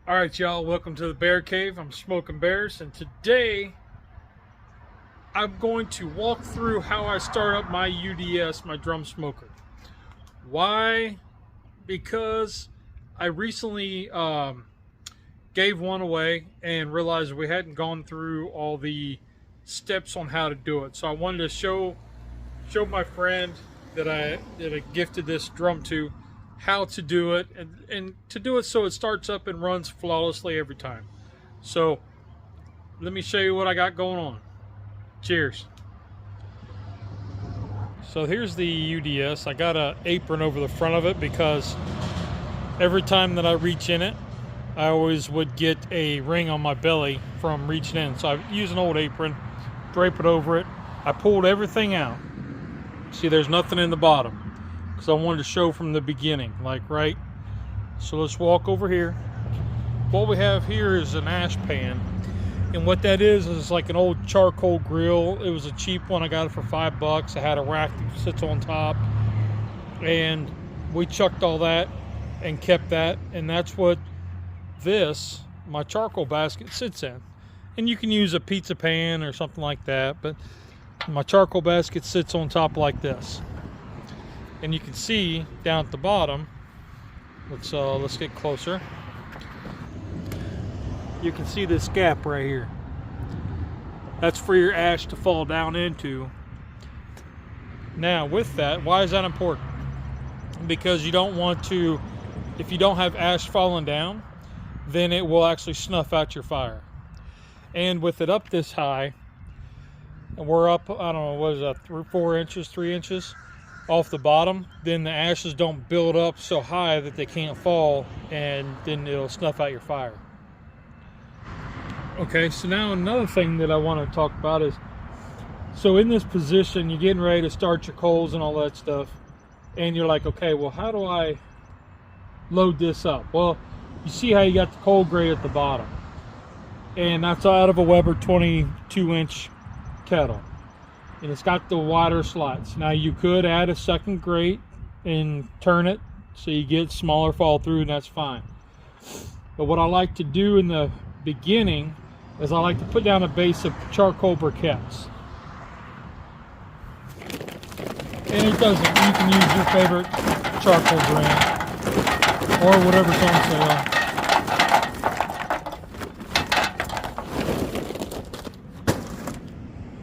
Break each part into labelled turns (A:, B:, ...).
A: Alright y'all, welcome to the Bear Cave. I'm Smoking Bears, and today I'm going to walk through how I start up my UDS, my drum smoker. Why? Because I recently gave one away and realized we hadn't gone through all the steps on how to do it. So I wanted to show my friend that I gifted this drum to how to do it, and to do it so it starts up and runs flawlessly every time. So let me show you what I got going on. Cheers. So here's the UDS. I got an apron over the front of it because every time that I reach in it, I always would get a ring on my belly from reaching in. So I use an old apron, drape it over it. I pulled everything out. See, there's nothing in the bottom, because I wanted to show from the beginning, like right. So let's walk over here. What we have here is an ash pan, and what that is like an old charcoal grill. It was a cheap one. I got it for $5. I had a rack that sits on top, and we chucked all that and kept that, and that's what this, my charcoal basket, sits in. And you can use a pizza pan or something like that, but my charcoal basket sits on top like this. And you can see down at the bottom, let's get closer. You can see this gap right here. That's for your ash to fall down into. Now with that, why is that important? Because you don't want to, if you don't have ash falling down, then it will actually snuff out your fire. And with it up this high, and we're up, I don't know, what is that, 3 inches off the bottom, then the ashes don't build up so high that they can't fall, and then it'll snuff out your fire. Okay, so now another thing that I want to talk about is, so in this position, you're getting ready to start your coals and all that stuff, and you're like, okay, well, how do I load this up? Well, you see how you got the coal grate at the bottom, and that's out of a Weber 22-inch kettle, and it's got the wider slots. Now you could add a second grate and turn it so you get smaller fall through, and that's fine. But what I like to do in the beginning is I like to put down a base of charcoal briquettes. And it doesn't, you can use your favorite charcoal brand or whatever's on sale.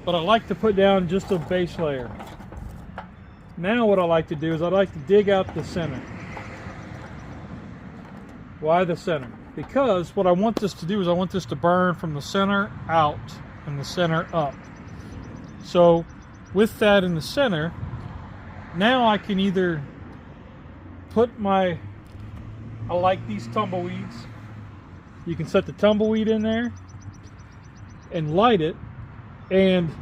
A: But I like to put down just a base layer. Now what I like to do is I like to dig out the center. Why the center? Because what I want this to do is I want this to burn from the center out and the center up. So with that in the center, now I can either put I like these tumbleweeds. You can set the tumbleweed in there and light it, and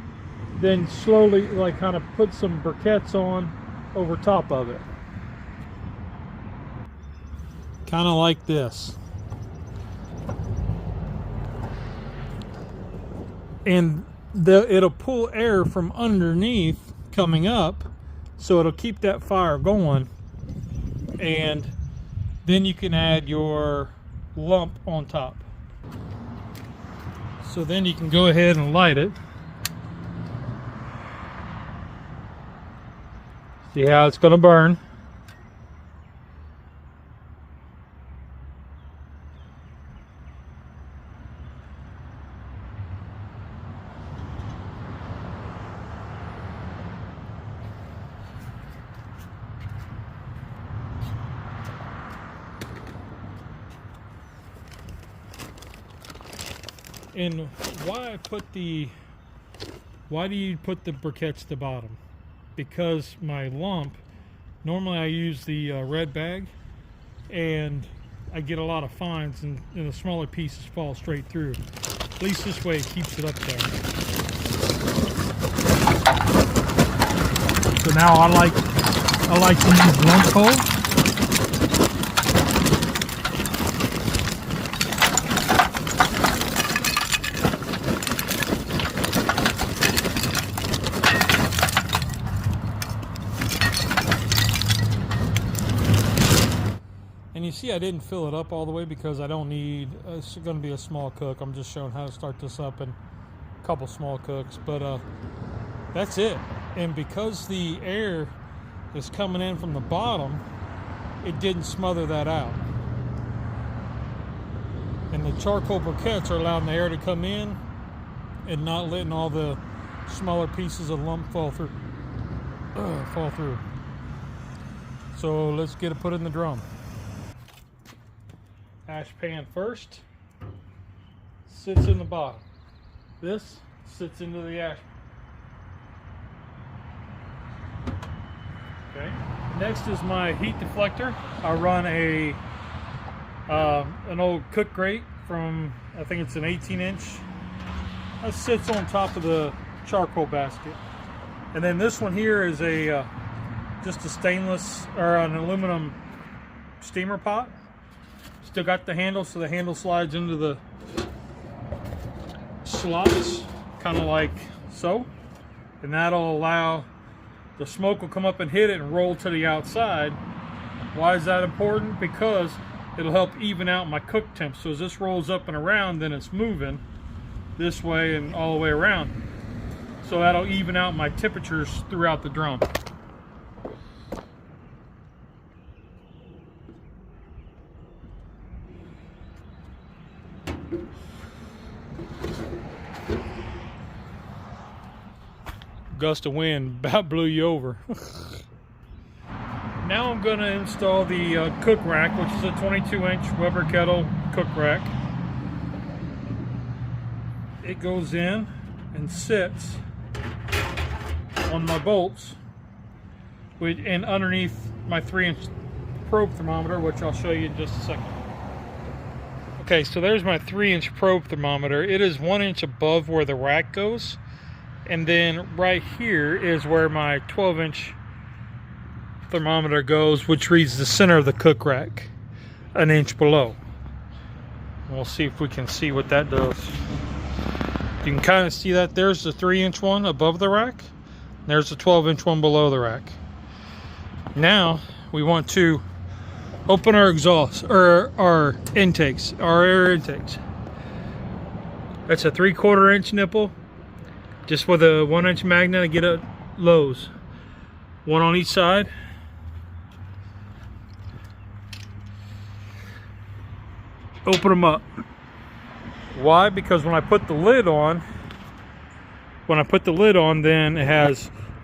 A: then slowly like kind of put some briquettes on over top of it. Kind of like this. And it'll pull air from underneath coming up, so it'll keep that fire going, and then you can add your lump on top. So then you can go ahead and light it. See how it's going to burn. And why do you put the briquettes at the bottom? Because my lump, normally I use the red bag, and I get a lot of fines, and the smaller pieces fall straight through. At least this way it keeps it up there. So now I like to use lump coal. see I didn't fill it up all the way because I don't need, it's going to be a small cook. I'm just showing how to start this up in a couple small cooks, but that's it. And because the air is coming in from the bottom, it didn't smother that out. And the charcoal briquettes are allowing the air to come in and not letting all the smaller pieces of lump fall through. So let's get it put in the drum. Ash pan first, sits in the bottom. This sits into the ash. Okay. Next is my heat deflector. I run an old cook grate from, I think it's an 18-inch. That sits on top of the charcoal basket. And then this one here is just a stainless or an aluminum steamer pot. Still got the handle, so the handle slides into the slots, kind of like so. And that'll allow the smoke will come up and hit it and roll to the outside. Why is that important? Because it'll help even out my cook temp. So as this rolls up and around, then it's moving this way and all the way around. So that'll even out my temperatures throughout the drum. Gust of wind about blew you over. Now I'm going to install the cook rack, which is a 22-inch Weber kettle cook rack. It goes in and sits on my bolts and underneath my 3-inch probe thermometer, which I'll show you in just a second. Okay, so there's my 3-inch probe thermometer. It is 1 inch above where the rack goes. And then right here is where my 12-inch thermometer goes, which reads the center of the cook rack, 1 inch below. We'll see if we can see what that does. You can kind of see that there's the 3-inch one above the rack. There's the 12-inch one below the rack. Now we want to open our exhaust, or our intakes, our air intakes. That's a 3/4 inch nipple. Just with a 1-inch magnet, I get a Lowe's. One on each side. Open them up. Why? Because when I put the lid on, then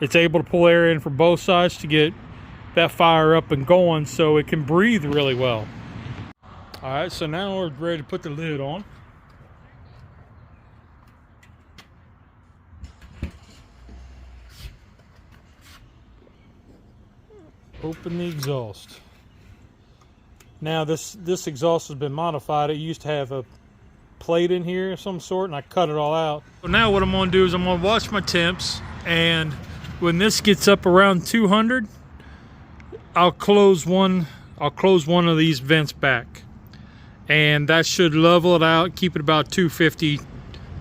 A: it's able to pull air in from both sides to get that fire up and going so it can breathe really well. All right, so now we're ready to put the lid on. Open the exhaust. Now this exhaust has been modified. It used to have a plate in here of some sort, and I cut it all out. So now what I'm going to do is I'm going to watch my temps, and when this gets up around 200, I'll close one of these vents back, and that should level it out, keep it about 250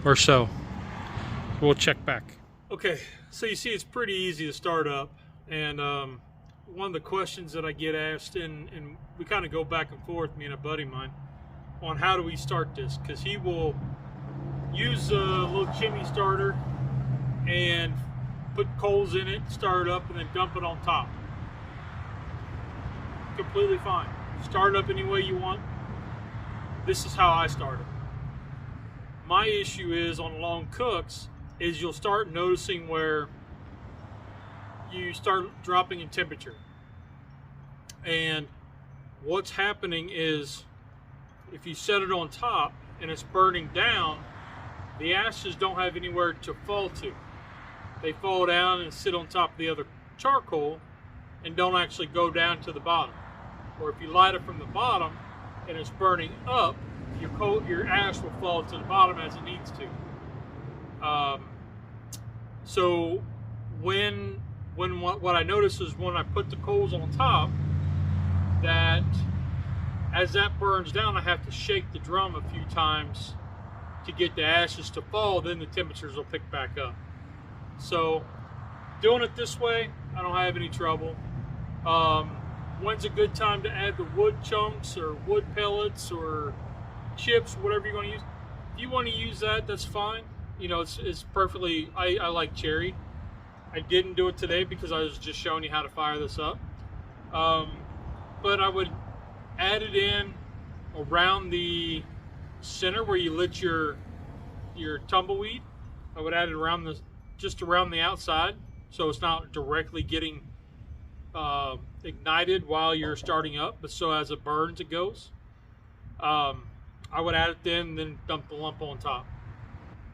A: or so. We'll check back. Okay, so you see it's pretty easy to start up, and one of the questions that I get asked, and we kind of go back and forth, me and a buddy of mine, on how do we start this, because he will use a little chimney starter and put coals in it, start it up, and then dump it on top. Completely fine. Start it up any way you want. This is how I start it. My issue is on long cooks is you'll start noticing where you start dropping in temperature. And what's happening is if you set it on top and it's burning down, the ashes don't have anywhere to fall to. They fall down and sit on top of the other charcoal and don't actually go down to the bottom. Or if you light it from the bottom and it's burning up, your ash will fall to the bottom as it needs to. So what I notice is when I put the coals on top, that as that burns down, I have to shake the drum a few times to get the ashes to fall, then the temperatures will pick back up. So doing it this way, I don't have any trouble. when's a good time to add the wood chunks or wood pellets or chips, whatever you're going to use. If you want to use that, that's fine. You know, it's perfectly, I like cherry. I didn't do it today because I was just showing you how to fire this up. But I would add it in around the center where you lit your tumbleweed. I would add it around just around the outside, so it's not directly getting ignited while you're starting up, but so as it burns, it goes. I would add it then dump the lump on top.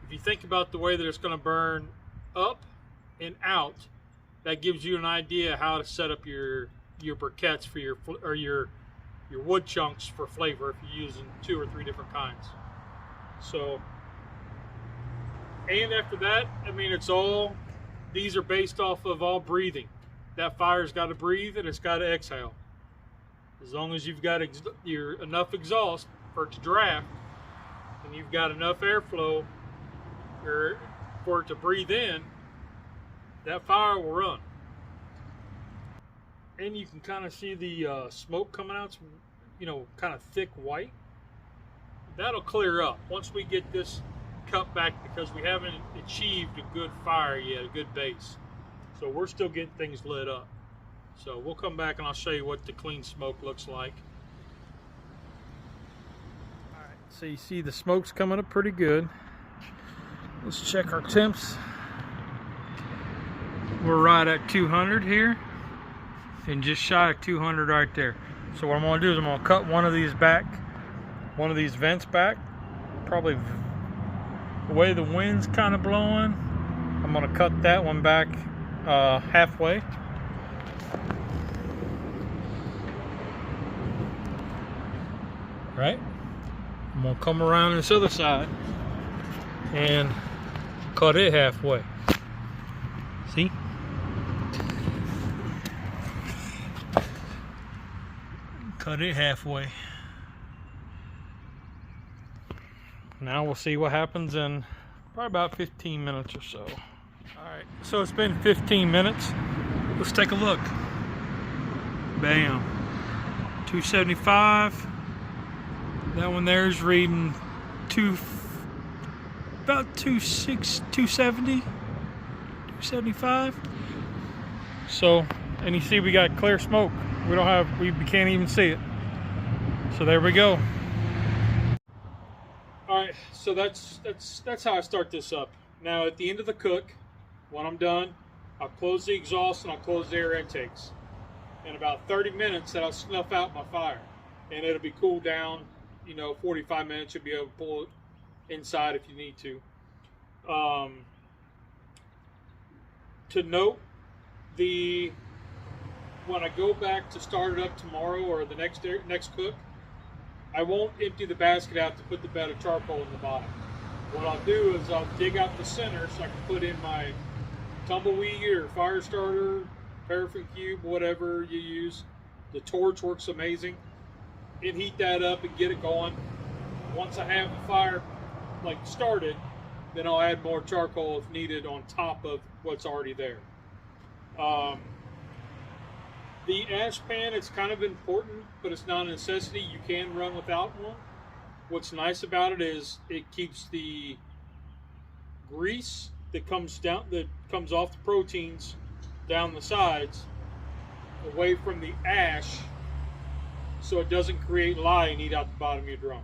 A: If you think about the way that it's going to burn up and out, that gives you an idea how to set up your briquettes for your wood chunks for flavor if you're using 2 or 3 different kinds. So, and after that, I mean, these are based off of all breathing. That fire's got to breathe and it's got to exhale. As long as you've got enough exhaust for it to draft, and you've got enough airflow for it to breathe in, that fire will run. And you can kind of see the smoke coming out, you know, kind of thick white. That'll clear up once we get this cut back, because we haven't achieved a good fire yet, a good base. So we're still getting things lit up. So we'll come back and I'll show you what the clean smoke looks like. All right, so you see the smoke's coming up pretty good. Let's check our temps. We're right at 200 here, and just shy of 200 right there. So what I'm going to do is I'm going to cut one of these vents back. Probably the way the wind's kind of blowing, I'm going to cut that one back halfway. Right? I'm going to come around this other side and cut it halfway. See? Cut it halfway. Now we'll see what happens in probably about 15 minutes or so. Alright, so it's been 15 minutes. Let's take a look. Bam. 275. That one there is reading about 270, 275. So, and you see we got clear smoke. We can't even see it. So there we go. All right, so that's how I start this up. Now at the end of the cook, when I'm done, I'll close the exhaust and I'll close the air intakes. In about 30 minutes, then I'll snuff out my fire, and it'll be cooled down. You know, 45 minutes, you'll be able to pull it inside if you need to. To note, when I go back to start it up tomorrow or the next cook, I won't empty the basket out to put the bed of charcoal in the bottom. What I'll do is I'll dig out the center so I can put in my tumbleweed or fire starter, paraffin cube, whatever you use. The torch works amazing. And heat that up and get it going. Once I have the fire started, then I'll add more charcoal if needed on top of what's already there. The ash pan is kind of important, but it's not a necessity. You can run without one. What's nice about it is it keeps the grease that comes off the proteins down the sides away from the ash, so it doesn't create lye and eat out the bottom of your drum.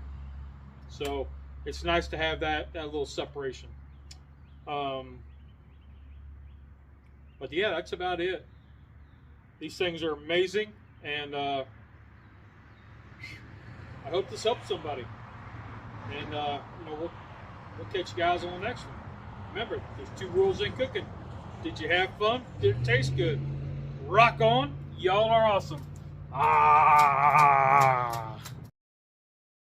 A: So it's nice to have that little separation. But yeah, that's about it. These things are amazing, and I hope this helps somebody. And we'll catch you guys on the next one. Remember, there's 2 rules in cooking. Did you have fun? Did it taste good? Rock on. Y'all are awesome. Ah.